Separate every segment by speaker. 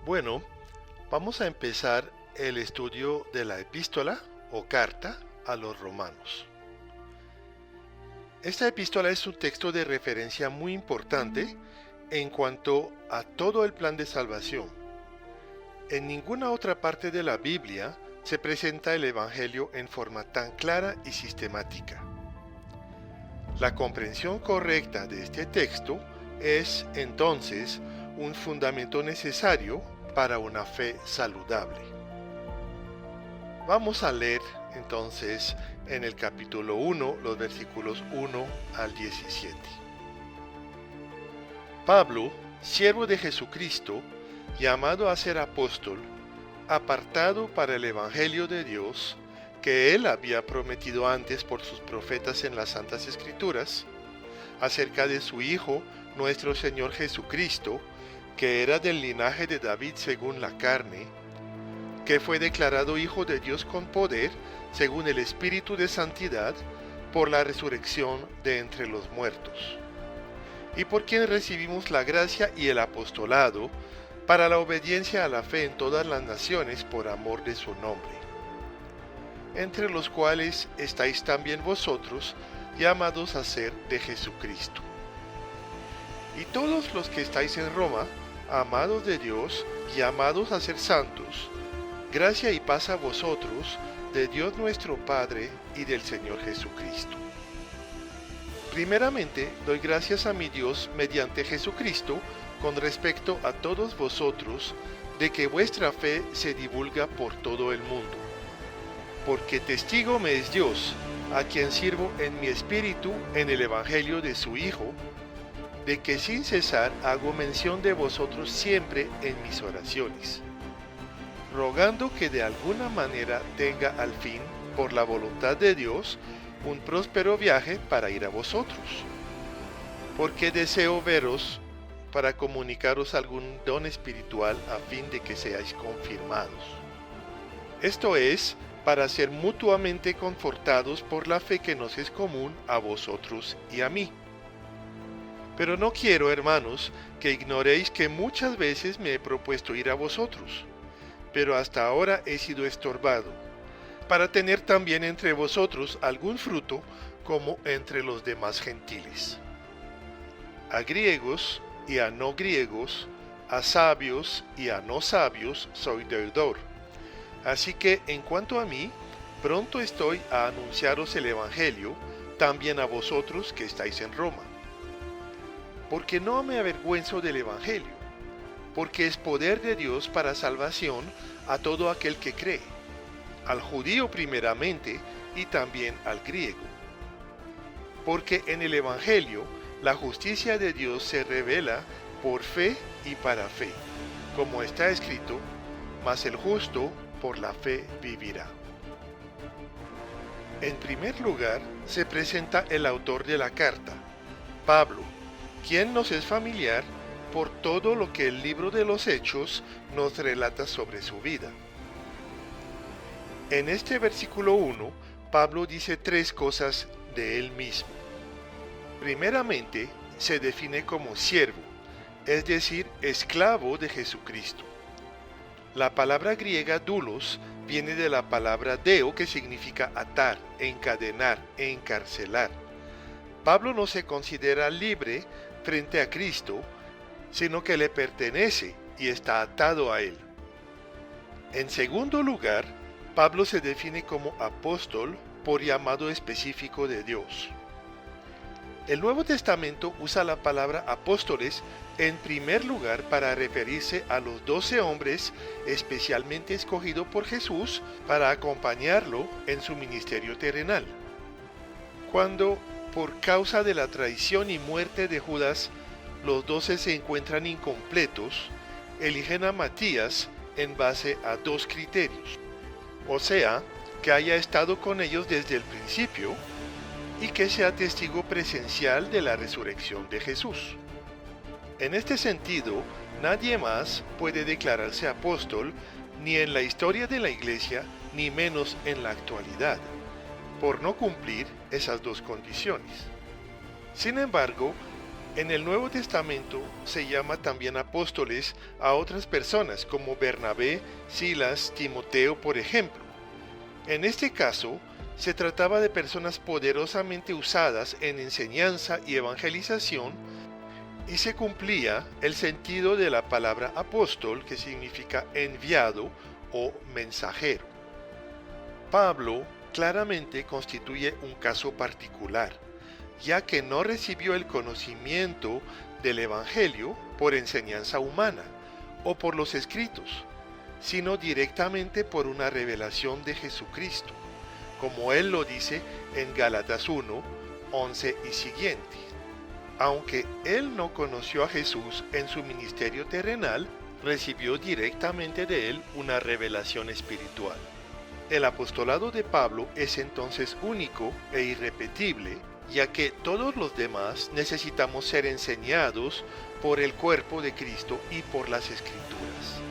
Speaker 1: Bueno, vamos a empezar el estudio de la epístola o carta a los romanos. Esta epístola es un texto de referencia muy importante en cuanto a todo el plan de salvación. En ninguna otra parte de la Biblia se presenta el Evangelio en forma tan clara y sistemática. La comprensión correcta de este texto es, entonces, un fundamento necesario para una fe saludable. Vamos a leer, entonces, en el capítulo 1, los versículos 1 al 17. Pablo, siervo de Jesucristo, llamado a ser apóstol, apartado para el Evangelio de Dios, que él había prometido antes por sus profetas en las Santas Escrituras, acerca de su Hijo, nuestro Señor Jesucristo, que era del linaje de David según la carne, que fue declarado Hijo de Dios con poder, según el Espíritu de Santidad, por la resurrección de entre los muertos, y por quien recibimos la gracia y el apostolado, para la obediencia a la fe en todas las naciones por amor de su nombre, entre los cuales estáis también vosotros, llamados a ser de Jesucristo. Y todos los que estáis en Roma, amados de Dios, llamados a ser santos, gracia y paz a vosotros, de Dios nuestro Padre y del Señor Jesucristo. Primeramente, doy gracias a mi Dios mediante Jesucristo con respecto a todos vosotros, de que vuestra fe se divulga por todo el mundo. Porque testigo me es Dios, a quien sirvo en mi espíritu en el Evangelio de su Hijo, de que sin cesar hago mención de vosotros siempre en mis oraciones, rogando que de alguna manera tenga al fin, por la voluntad de Dios, un próspero viaje para ir a vosotros, porque deseo veros para comunicaros algún don espiritual a fin de que seáis confirmados. Esto es, para ser mutuamente confortados por la fe que nos es común a vosotros y a mí. Pero no quiero, hermanos, que ignoréis que muchas veces me he propuesto ir a vosotros, pero hasta ahora he sido estorbado, para tener también entre vosotros algún fruto como entre los demás gentiles. A griegos y a no griegos, a sabios y a no sabios soy deudor. Así que en cuanto a mí, pronto estoy a anunciaros el Evangelio, también a vosotros que estáis en Roma. Porque no me avergüenzo del Evangelio, porque es poder de Dios para salvación a todo aquel que cree, al judío primeramente y también al griego. Porque en el Evangelio la justicia de Dios se revela por fe y para fe, como está escrito, mas el justo por la fe vivirá. En primer lugar, se presenta el autor de la carta, Pablo, quien nos es familiar por todo lo que el libro de los Hechos nos relata sobre su vida. En este versículo 1, Pablo dice tres cosas de él mismo. Primeramente, se define como siervo, es decir, esclavo de Jesucristo. La palabra griega doulos viene de la palabra deo, que significa atar, encadenar, encarcelar. Pablo no se considera libre frente a Cristo, sino que le pertenece y está atado a él. En segundo lugar, Pablo se define como apóstol por llamado específico de Dios. El Nuevo Testamento usa la palabra apóstoles en primer lugar para referirse a los 12 hombres especialmente escogidos por Jesús para acompañarlo en su ministerio terrenal. Cuando, por causa de la traición y muerte de Judas, los 12 se encuentran incompletos, eligen a Matías en base a dos criterios. O sea, que haya estado con ellos desde el principio y que sea testigo presencial de la resurrección de Jesús. En este sentido, nadie más puede declararse apóstol ni en la historia de la Iglesia, ni menos en la actualidad, por no cumplir esas dos condiciones. Sin embargo, En el Nuevo Testamento se llama también apóstoles a otras personas como Bernabé, Silas, Timoteo, por ejemplo. En este caso, se trataba de personas poderosamente usadas en enseñanza y evangelización y se cumplía el sentido de la palabra apóstol, que significa enviado o mensajero. Pablo claramente constituye un caso particular, ya que no recibió el conocimiento del Evangelio por enseñanza humana o por los escritos, sino directamente por una revelación de Jesucristo, como él lo dice en Gálatas 1, 11 y siguiente. Aunque él no conoció a Jesús en su ministerio terrenal, recibió directamente de él una revelación espiritual. El apostolado de Pablo es entonces único e irrepetible, ya que todos los demás necesitamos ser enseñados por el cuerpo de Cristo y por las Escrituras.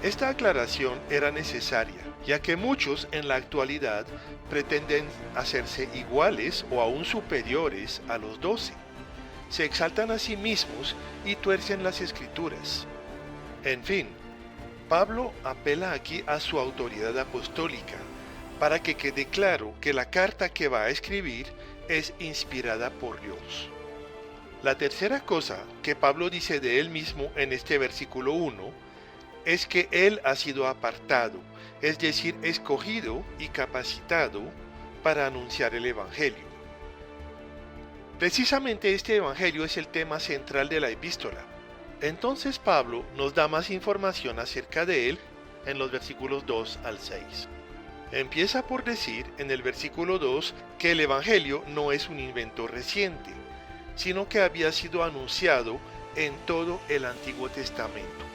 Speaker 1: Esta aclaración era necesaria, ya que muchos en la actualidad pretenden hacerse iguales o aún superiores a los 12. Se exaltan a sí mismos y tuercen las Escrituras. En fin, Pablo apela aquí a su autoridad apostólica, para que quede claro que la carta que va a escribir es inspirada por Dios. La tercera cosa que Pablo dice de él mismo en este versículo 1 es que él ha sido apartado, es decir, escogido y capacitado para anunciar el Evangelio. Precisamente este Evangelio es el tema central de la epístola. Entonces Pablo nos da más información acerca de él en los versículos 2 al 6. Empieza por decir en el versículo 2 que el Evangelio no es un invento reciente, sino que había sido anunciado en todo el Antiguo Testamento.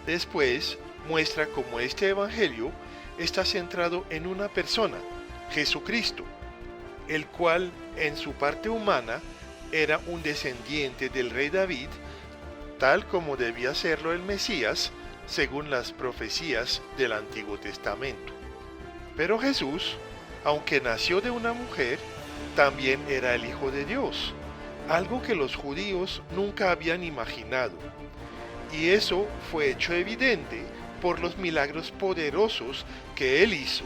Speaker 1: Después muestra cómo este Evangelio está centrado en una persona, Jesucristo, el cual en su parte humana era un descendiente del rey David, tal como debía serlo el Mesías, según las profecías del Antiguo Testamento. Pero Jesús, aunque nació de una mujer, también era el Hijo de Dios, algo que los judíos nunca habían imaginado. Y eso fue hecho evidente por los milagros poderosos que él hizo,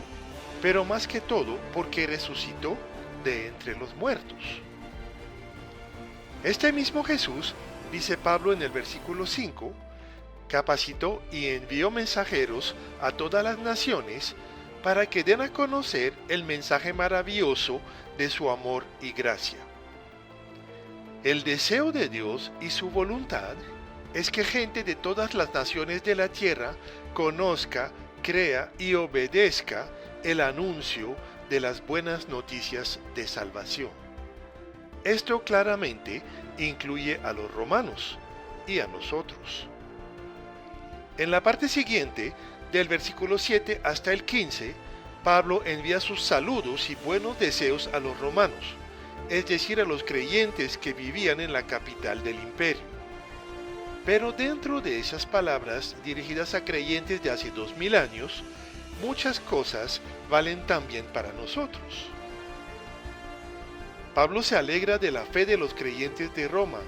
Speaker 1: pero más que todo porque resucitó de entre los muertos. Este mismo Jesús, dice Pablo en el versículo 5, capacitó y envió mensajeros a todas las naciones para que den a conocer el mensaje maravilloso de su amor y gracia. El deseo de Dios y su voluntad es que gente de todas las naciones de la tierra conozca, crea y obedezca el anuncio de las buenas noticias de salvación. Esto claramente incluye a los romanos y a nosotros. En la parte siguiente, del versículo 7 hasta el 15, Pablo envía sus saludos y buenos deseos a los romanos, es decir, a los creyentes que vivían en la capital del imperio. Pero dentro de esas palabras dirigidas a creyentes de hace 2000 años, muchas cosas valen también para nosotros. Pablo se alegra de la fe de los creyentes de Roma.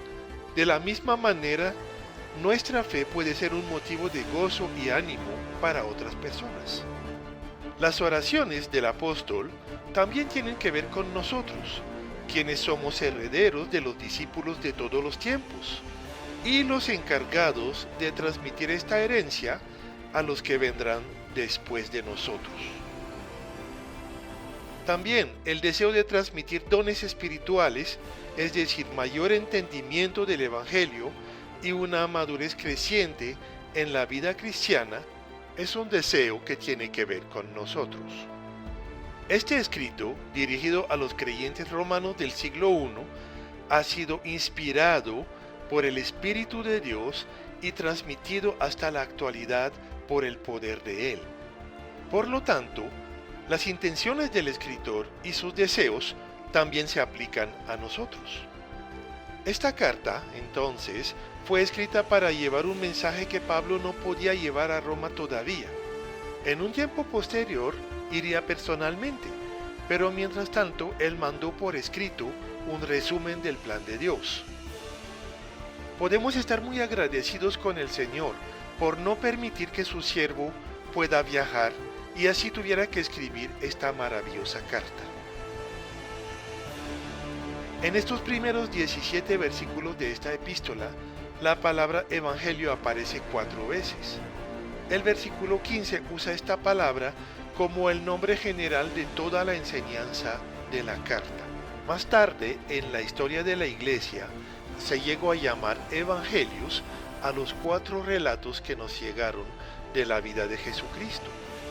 Speaker 1: De la misma manera, nuestra fe puede ser un motivo de gozo y ánimo para otras personas. Las oraciones del apóstol también tienen que ver con nosotros, quienes somos herederos de los discípulos de todos los tiempos y los encargados de transmitir esta herencia a los que vendrán después de nosotros. También el deseo de transmitir dones espirituales, es decir, mayor entendimiento del Evangelio y una madurez creciente en la vida cristiana, es un deseo que tiene que ver con nosotros. Este escrito, dirigido a los creyentes romanos del siglo I, ha sido inspirado por el Espíritu de Dios y transmitido hasta la actualidad por el poder de Él. Por lo tanto, las intenciones del escritor y sus deseos también se aplican a nosotros. Esta carta, entonces, fue escrita para llevar un mensaje que Pablo no podía llevar a Roma todavía. En un tiempo posterior, iría personalmente, pero mientras tanto, él mandó por escrito un resumen del plan de Dios. Podemos estar muy agradecidos con el Señor por no permitir que su siervo pueda viajar y así tuviera que escribir esta maravillosa carta. En estos primeros 17 versículos de esta epístola, la palabra evangelio aparece 4 veces. El versículo 15 usa esta palabra como el nombre general de toda la enseñanza de la carta. Más tarde, en la historia de la iglesia, se llegó a llamar evangelios a los 4 relatos que nos llegaron de la vida de Jesucristo.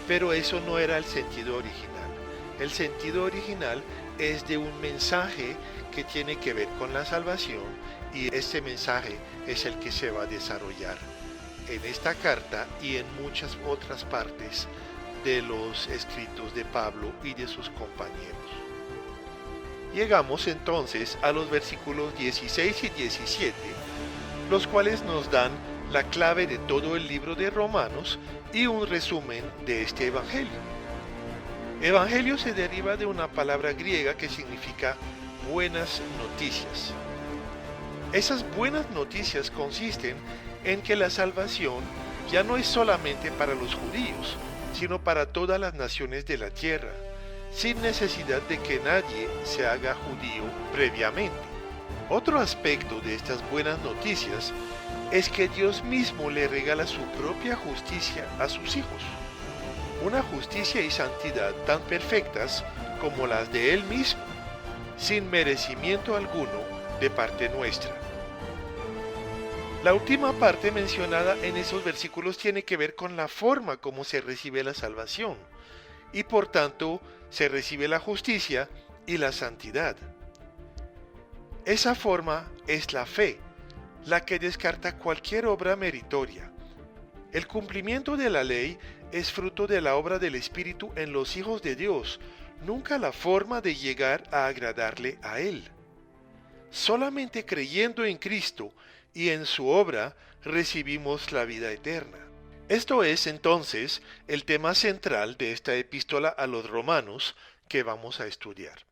Speaker 1: Pero eso no era el sentido original. El sentido original es de un mensaje que tiene que ver con la salvación y este mensaje es el que se va a desarrollar en esta carta y en muchas otras partes de los escritos de Pablo y de sus compañeros. Llegamos entonces a los versículos 16 y 17, los cuales nos dan la clave de todo el libro de Romanos y un resumen de este evangelio. Evangelio se deriva de una palabra griega que significa buenas noticias. Esas buenas noticias consisten en que la salvación ya no es solamente para los judíos, sino para todas las naciones de la tierra, sin necesidad de que nadie se haga judío previamente. Otro aspecto de estas buenas noticias es que Dios mismo le regala su propia justicia a sus hijos, una justicia y santidad tan perfectas como las de Él mismo, sin merecimiento alguno de parte nuestra. La última parte mencionada en esos versículos tiene que ver con la forma como se recibe la salvación, y por tanto se recibe la justicia y la santidad. Esa forma es la fe, la que descarta cualquier obra meritoria. El cumplimiento de la ley es fruto de la obra del Espíritu en los hijos de Dios, nunca la forma de llegar a agradarle a Él. Solamente creyendo en Cristo y en su obra recibimos la vida eterna. Esto es entonces el tema central de esta epístola a los romanos que vamos a estudiar.